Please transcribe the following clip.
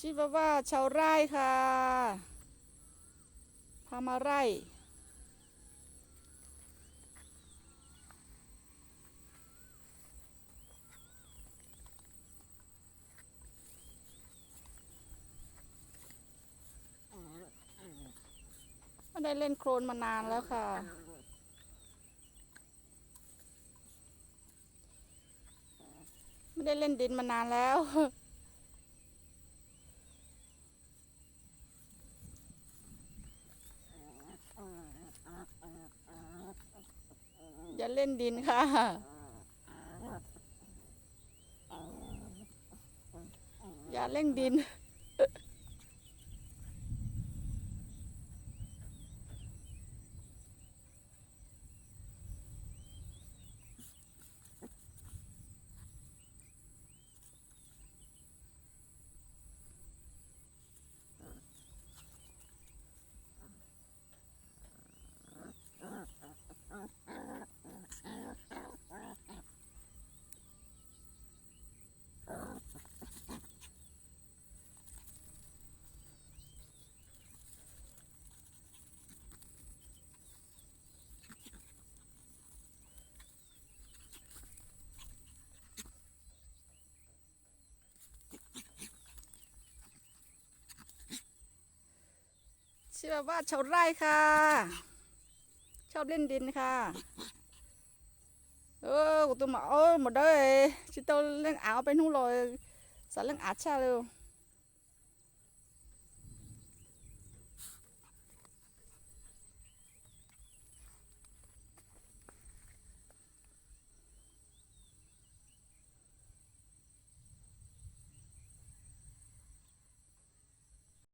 ชิวาว่าชาวไร่ค่ะพามาไร่ไม่ได้เล่นโคลนมานานแล้วค่ะไม่ได้เล่นดินมานานแล้วอย่าเล่นดินค่ะอย่าเล่นดินชิวาว่าชาวไร่ค่ะชอบเล่นดินค่ะกูตัวมามาđây chị tôi lên áo bên hông rồi sợ lên áo cha luôn